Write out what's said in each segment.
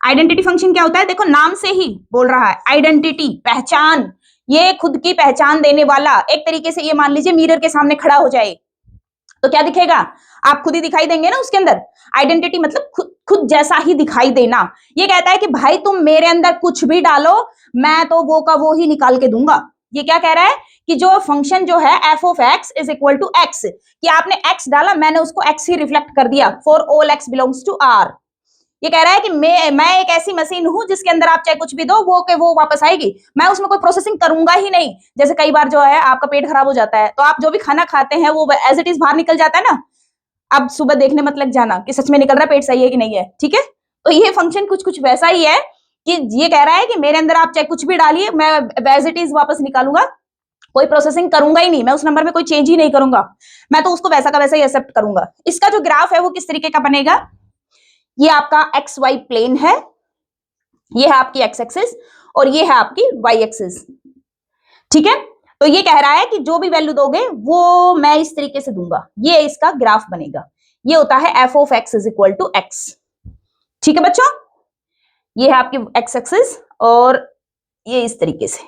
Identity function क्या होता है? देखो नाम से ही बोल रहा है, आइडेंटिटी, पहचान, ये खुद की पहचान देने वाला। एक तरीके से ये मान लीजिए मिरर के सामने खड़ा हो जाए तो क्या दिखेगा? आप खुद ही दिखाई देंगे ना उसके अंदर। आइडेंटिटी मतलब खुद जैसा ही दिखाई देना। ये कहता है कि भाई तुम मेरे अंदर कुछ भी डालो, मैं तो वो का वो ही निकाल के दूंगा। ये क्या कह रहा है कि जो फंक्शन जो है f of x is equal to x, कि आपने x डाला, मैंने उसको x ही रिफ्लेक्ट कर दिया, for all x belongs to r। ये कह रहा है कि मैं एक ऐसी मशीन हूं जिसके अंदर आप चाहे कुछ भी दो वो के वो वापस आएगी, मैं उसमें कोई प्रोसेसिंग करूंगा ही नहीं। जैसे कई बार जो है आपका पेट खराब हो जाता है तो आप जो भी खाना खाते हैं वो एज इट इज बाहर निकल जाता है ना। अब सुबह देखने मत लग जाना कि सच में निकल रहा है, पेट सही है कि नहीं है, ठीक है। तो ये फंक्शन कुछ कुछ वैसा ही है कि ये कह रहा है कि मेरे अंदर आप चाहे कुछ भी डालिए, मैं एज इट इज वापस निकालूंगा, कोई प्रोसेसिंग करूंगा ही नहीं, मैं उस नंबर में कोई चेंज ही नहीं करूंगा, मैं तो उसको वैसा का वैसा ही एक्सेप्ट करूंगा। इसका जो ग्राफ है वो किस तरीके का बनेगा? ये आपका एक्स वाई प्लेन है, ये है आपकी एक्स एक्सिस और ये है आपकी वाई एक्सिस, ठीक है। तो ये कह रहा है कि जो भी वैल्यू दोगे वो मैं इस तरीके से दूंगा, ये इसका ग्राफ बनेगा। ये होता है f of x is equal to x, ठीक है बच्चों। ये है आपकी एक्स एक्सिस और ये इस तरीके से,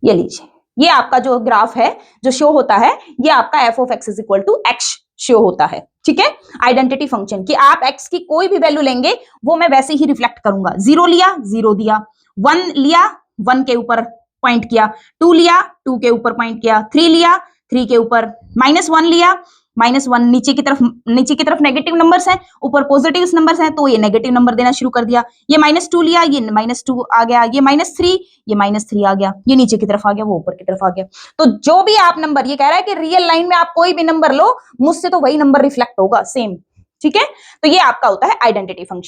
ये लीजिए, ये आपका जो ग्राफ है जो शो होता है, ये आपका f of x is equal to x show होता है, ठीक है। आइडेंटिटी फंक्शन कि आप x की कोई भी वैल्यू लेंगे वो मैं वैसे ही रिफ्लेक्ट करूंगा। 0 लिया 0 दिया, 1 लिया 1 के ऊपर पॉइंट किया, 2 लिया 2 के ऊपर पॉइंट किया, 3 लिया 3 के ऊपर, -1 लिया -1, नीचे की तरफ नेगेटिव नंबर्स हैं, ऊपर पॉजिटिव नंबर्स हैं तो ये नेगेटिव नंबर देना शुरू कर दिया। ये -2 लिया, ये -2 आ गया, ये -3, ये -3 आ गया, ये नीचे की तरफ आ गया, वो ऊपर की तरफ आ गया। तो जो भी आप नंबर, ये कह रहा है कि रियल लाइन में आप कोई भी नंबर लो मुझसे तो वही नंबर रिफ्लेक्ट होगा सेम, ठीक है। तो ये आपका होता है आइडेंटिटी फंक्शन।